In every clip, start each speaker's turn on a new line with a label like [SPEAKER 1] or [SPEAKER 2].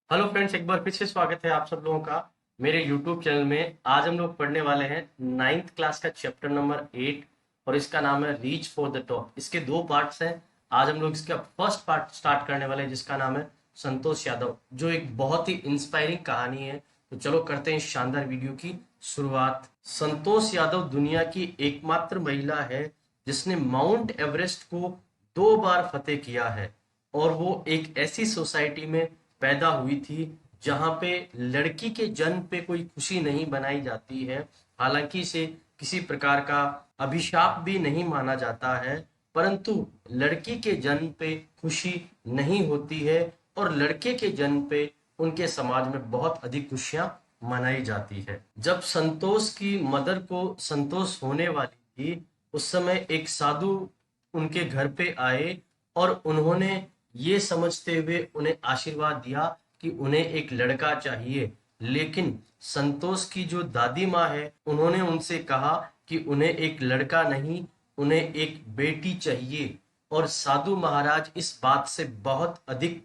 [SPEAKER 1] Hello friends, एक बार फिर से स्वागत है आप सब लोगों का मेरे यूट्यूब चैनल में। आज हम लोग पढ़ने वाले हैं नाइन्थ क्लास का चैप्टर नंबर 8 और इसका नाम है रीच फॉर द टॉप। इसके दो पार्ट्स हैं। आज हम लोग इसका फर्स्ट पार्ट स्टार्ट करने वाले हैं जिसका नाम है संतोष यादव, जो एक बहुत ही इंस्पायरिंग कहानी है। तो चलो करते हैं इस शानदार वीडियो की शुरुआत। संतोष यादव दुनिया की एकमात्र महिला है जिसने माउंट एवरेस्ट को 2 बार फतेह किया है, और वो एक ऐसी सोसाइटी में पैदा हुई थी जहां पे लड़की के जन्म पे कोई खुशी नहीं मनाई जाती है। हालांकि इसे किसी प्रकार का अभिशाप भी नहीं माना जाता है, परंतु लड़की के जन्म पे खुशी नहीं होती है और लड़के के जन्म पे उनके समाज में बहुत अधिक खुशियां मनाई जाती है। जब संतोष की मदर को संतोष होने वाली थी, उस समय एक साधु उनके घर पे आए और उन्होंने ये समझते हुए उन्हें आशीर्वाद दिया कि उन्हें एक लड़का चाहिए। लेकिन संतोष की जो दादी माँ है, उन्होंने उनसे कहा कि उन्हें एक लड़का नहीं, उन्हें एक बेटी चाहिए। और साधु महाराज इस बात से बहुत अधिक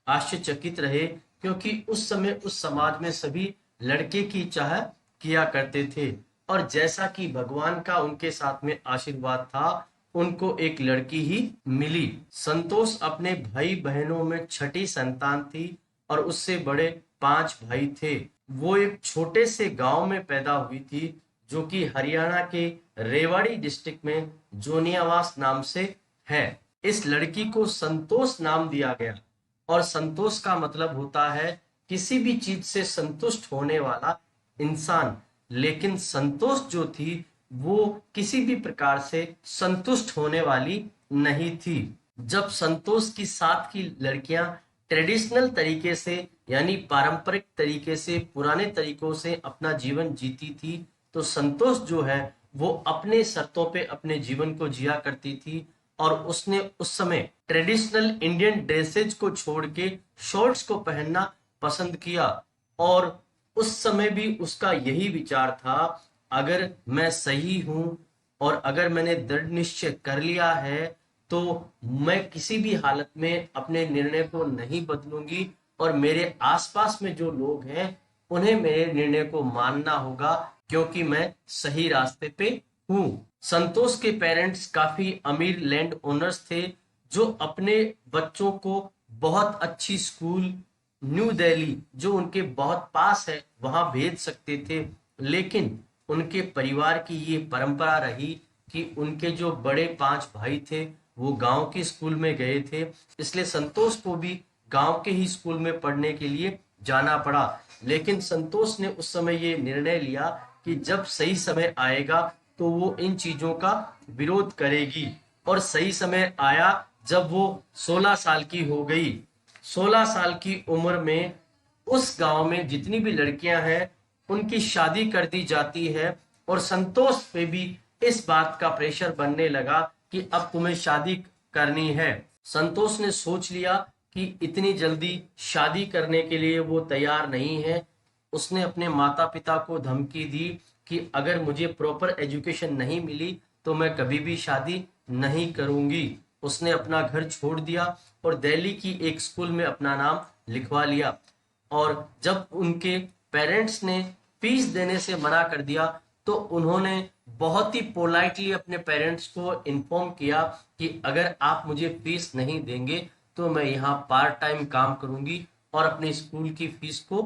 [SPEAKER 1] आश्चर्यचकित रहे, क्योंकि उस समय उस समाज में सभी लड़के की चाह किया करते थे। और जैसा कि भगवान का उनके साथ में आशीर्वाद था, उनको एक लड़की ही मिली। संतोष अपने भाई बहनों में छठी संतान थी और उससे बड़े 5 भाई थे। वो एक छोटे से गांव में पैदा हुई थी जो कि हरियाणा के रेवाड़ी डिस्ट्रिक्ट में जोनियावास नाम से है। इस लड़की को संतोष नाम दिया गया, और संतोष का मतलब होता है किसी भी चीज से संतुष्ट होने वाला इंसान। लेकिन संतोष जो थी, वो किसी भी प्रकार से संतुष्ट होने वाली नहीं थी। जब संतोष की साथ की लड़कियां ट्रेडिशनल तरीके से, यानी पारंपरिक तरीके से, पुराने तरीकों से अपना जीवन जीती थी, तो संतोष जो है वो अपने शर्तों पे अपने जीवन को जिया करती थी। और उसने उस समय ट्रेडिशनल इंडियन ड्रेसेज को छोड़ के शॉर्ट्स को पहनना पसंद किया। और उस समय भी उसका यही विचार था, अगर मैं सही हूं और अगर मैंने दृढ़ निश्चय कर लिया है, तो मैं किसी भी हालत में अपने निर्णय को नहीं बदलूंगी, और मेरे आसपास में जो लोग हैं उन्हें मेरे निर्णय को मानना होगा, क्योंकि मैं सही रास्ते पे हूँ। संतोष के पेरेंट्स काफी अमीर लैंड ओनर्स थे, जो अपने बच्चों को बहुत अच्छी स्कूल न्यू दिल्ली, जो उनके बहुत पास है, वहां भेज सकते थे। लेकिन उनके परिवार की ये परंपरा रही कि उनके जो बड़े 5 भाई थे वो गांव के स्कूल में गए थे, इसलिए संतोष को भी गांव के ही स्कूल में पढ़ने के लिए जाना पड़ा। लेकिन संतोष ने उस समय ये निर्णय लिया कि जब सही समय आएगा तो वो इन चीजों का विरोध करेगी। और सही समय आया जब वो 16 साल की हो गई। 16 साल की उम्र में उस गांव में जितनी भी लड़कियां हैं उनकी शादी कर दी जाती है, और संतोष पे भी इस बात का प्रेशर बनने लगा कि अब तुम्हें शादी करनी है। संतोष ने सोच लिया कि इतनी जल्दी शादी करने के लिए वो तैयार नहीं है। उसने अपने माता पिता को धमकी दी कि अगर मुझे प्रॉपर एजुकेशन नहीं मिली तो मैं कभी भी शादी नहीं करूंगी। उसने अपना घर छोड़ दिया और दिल्ली की एक स्कूल में अपना नाम लिखवा लिया। और जब उनके पेरेंट्स ने फीस देने से मना कर दिया, तो उन्होंने बहुत ही पोलाइटली अपने पेरेंट्स को इन्फॉर्म किया कि अगर आप मुझे फीस नहीं देंगे तो मैं यहाँ पार्ट टाइम काम करूंगी और अपने स्कूल की फीस को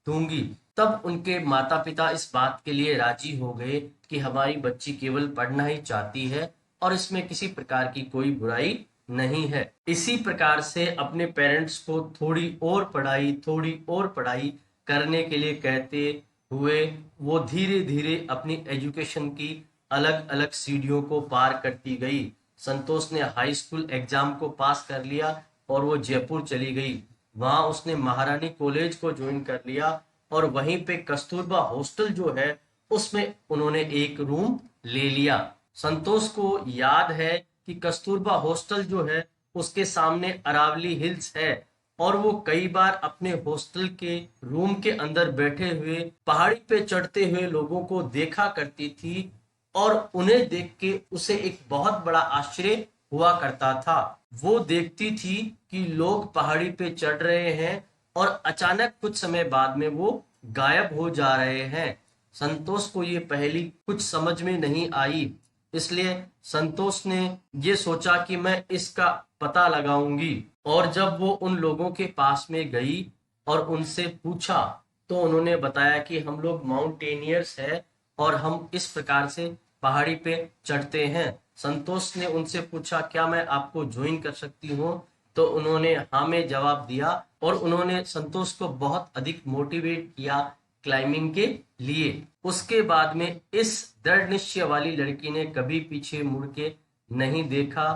[SPEAKER 1] दूंगी। तब उनके माता पिता इस बात के लिए राजी हो गए कि हमारी बच्ची केवल पढ़ना ही चाहती है और इसमें किसी प्रकार की कोई बुराई नहीं है। इसी प्रकार से अपने पेरेंट्स को थोड़ी और पढ़ाई करने के लिए कहते हुए वो धीरे धीरे अपनी एजुकेशन की अलग अलग सीढ़ियों को पार करती गई। संतोष ने हाई स्कूल एग्जाम को पास कर लिया और वो जयपुर चली गई। वहां उसने महारानी कॉलेज को ज्वाइन कर लिया, और वहीं पे कस्तूरबा हॉस्टल जो है उसमें उन्होंने एक रूम ले लिया। संतोष को याद है कि कस्तूरबा हॉस्टल जो है उसके सामने अरावली हिल्स है, और वो कई बार अपने हॉस्टल के रूम के अंदर बैठे हुए पहाड़ी पे चढ़ते हुए लोगों को देखा करती थी, और उन्हें देख के उसे एक बहुत बड़ा आश्चर्य हुआ करता था। वो देखती थी कि लोग पहाड़ी पे चढ़ रहे हैं और अचानक कुछ समय बाद में वो गायब हो जा रहे हैं। संतोष को ये पहेली कुछ समझ में नहीं आई, इसलिए संतोष ने ये सोचा कि मैं इसका पता लगाऊंगी। और जब वो उन लोगों के पास में गई और उनसे पूछा, तो उन्होंने बताया कि हम लोग माउंटेनियर्स हैं और हम इस प्रकार से पहाड़ी पे चढ़ते हैं। संतोष ने उनसे पूछा, क्या मैं आपको ज्वाइन कर सकती हूँ? तो उन्होंने हाँ में जवाब दिया और उन्होंने संतोष को बहुत अधिक मोटिवेट किया क्लाइंबिंग के लिए। उसके बाद में इस दृढ़ निश्चय वाली लड़की ने कभी पीछे मुड़ के नहीं देखा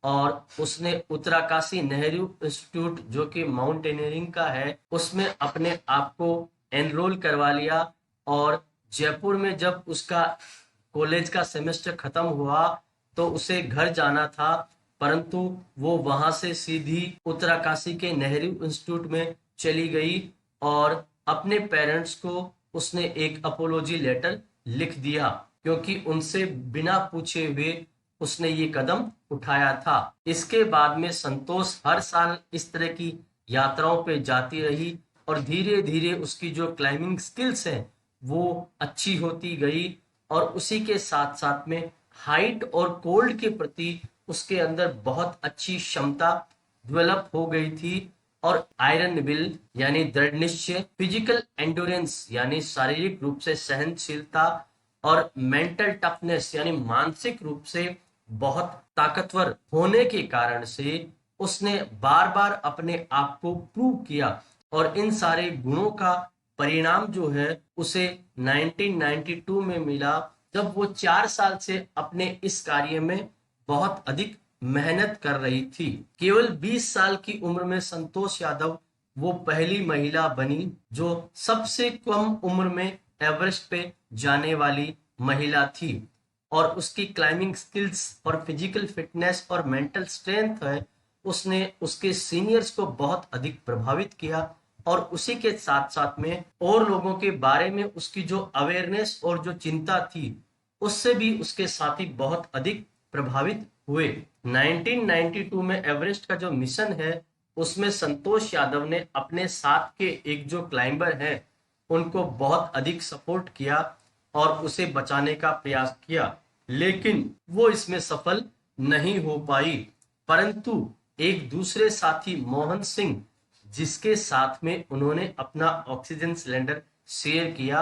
[SPEAKER 1] और उसने उत्तराकाशी नेहरू इंस्टीट्यूट जो कि माउंटेनियरिंग का है उसमें अपने आप को एनरोल करवा लिया। और जयपुर में जब उसका कॉलेज का सेमेस्टर खत्म हुआ तो उसे घर जाना था, परंतु वो वहां से सीधी उत्तराकाशी के नेहरू इंस्टीट्यूट में चली गई और अपने पेरेंट्स को उसने एक अपोलॉजी लेटर लिख दिया, क्योंकि उनसे बिना पूछे हुए उसने ये कदम उठाया था। इसके बाद में संतोष हर साल इस तरह की यात्राओं पे जाती रही और धीरे धीरे उसकी जो क्लाइंबिंग स्किल्स हैं वो अच्छी होती गई और उसी के साथ साथ में हाइट और कोल्ड के प्रति उसके अंदर बहुत अच्छी क्षमता डेवलप हो गई थी। और आयरन विल यानी दृढ़ निश्चय, फिजिकल एंडोरेंस यानी शारीरिक रूप से सहनशीलता और मेंटल टफनेस यानी मानसिक रूप से बहुत ताकतवर होने के कारण से उसने बार बार अपने आप को प्रूव किया और इन सारे गुणों का परिणाम जो है उसे 1992 में मिला, जब वो 4 साल से अपने इस कार्य में बहुत अधिक मेहनत कर रही थी। केवल 20 साल की उम्र में संतोष यादव वो पहली महिला बनी जो सबसे कम उम्र में एवरेस्ट पे जाने वाली महिला थी। और उसकी क्लाइंबिंग स्किल्स और फिजिकल फिटनेस और मेंटल स्ट्रेंथ है उसने उसके सीनियर्स को बहुत अधिक प्रभावित किया और उसी के साथ साथ में और लोगों के बारे में उसकी जो अवेयरनेस और जो चिंता थी उससे भी उसके साथी बहुत अधिक प्रभावित हुए। 1992 में एवरेस्ट का जो मिशन है उसमें संतोष यादव ने अपने साथ के एक जो क्लाइंबर हैं उनको बहुत अधिक सपोर्ट किया और उसे बचाने का प्रयास किया, लेकिन वो इसमें सफल नहीं हो पाई। परंतु एक दूसरे साथी मोहन सिंह जिसके साथ में उन्होंने अपना ऑक्सीजन सिलेंडर शेयर किया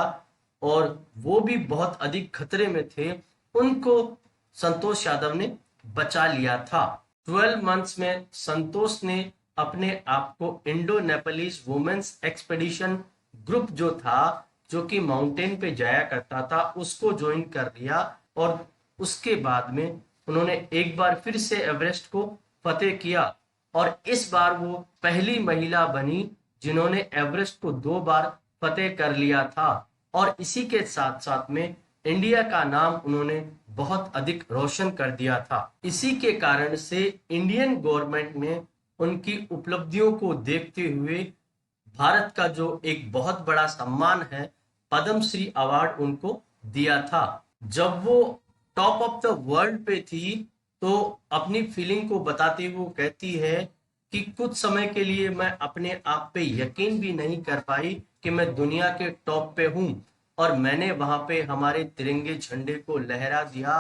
[SPEAKER 1] और वो भी बहुत अधिक खतरे में थे, उनको संतोष यादव ने बचा लिया था। 12 मंथ्स में संतोष ने अपने आप को Indo Nepalese women's expedition group जो था जो कि माउंटेन पे जाया करता था उसको ज्वाइन कर लिया और उसके बाद में उन्होंने एक बार फिर से एवरेस्ट को फतेह किया और इस बार वो पहली महिला बनी जिन्होंने एवरेस्ट को 2 बार फतेह कर लिया था। और इसी के साथ साथ में इंडिया का नाम उन्होंने बहुत अधिक रोशन कर दिया था। इसी के कारण से इंडियन गवर्नमेंट ने उनकी उपलब्धियों को देखते हुए भारत का जो एक बहुत बड़ा सम्मान है पद्मश्री अवार्ड उनको दिया था। जब वो टॉप ऑफ द वर्ल्ड पे थी तो अपनी फीलिंग को बताते हुए कहती है कि कुछ समय के लिए मैं अपने आप पे यकीन भी नहीं कर पाई कि मैं दुनिया के टॉप पे हूँ और मैंने वहां पे हमारे तिरंगे झंडे को लहरा दिया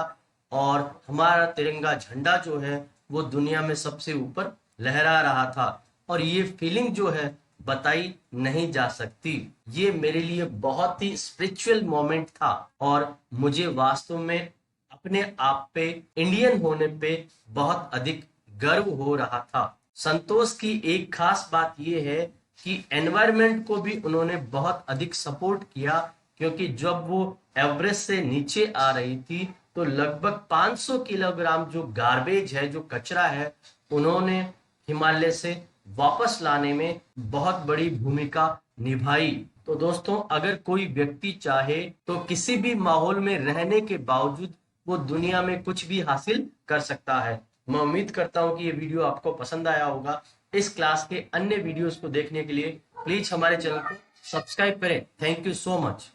[SPEAKER 1] और हमारा तिरंगा झंडा जो है वो दुनिया में सबसे ऊपर लहरा रहा था और ये फीलिंग जो है बताई नहीं जा सकती। ये मेरे लिए बहुत ही स्पिरिचुअल मोमेंट था और मुझे वास्तव में अपने आप पे इंडियन होने पे बहुत अधिक गर्व हो रहा था। संतोष की एक खास बात यह है कि एनवायरनमेंट को भी उन्होंने बहुत अधिक सपोर्ट किया, क्योंकि जब वो एवरेस्ट से नीचे आ रही थी तो लगभग 500 किलोग्राम जो गार्बेज है, जो कचरा है, उन्होंने हिमालय से वापस लाने में बहुत बड़ी भूमिका निभाई। तो दोस्तों, अगर कोई व्यक्ति चाहे तो किसी भी माहौल में रहने के बावजूद वो दुनिया में कुछ भी हासिल कर सकता है। मैं उम्मीद करता हूं कि ये वीडियो आपको पसंद आया होगा। इस क्लास के अन्य वीडियोस को देखने के लिए प्लीज हमारे चैनल को सब्सक्राइब करें। Thank you so much.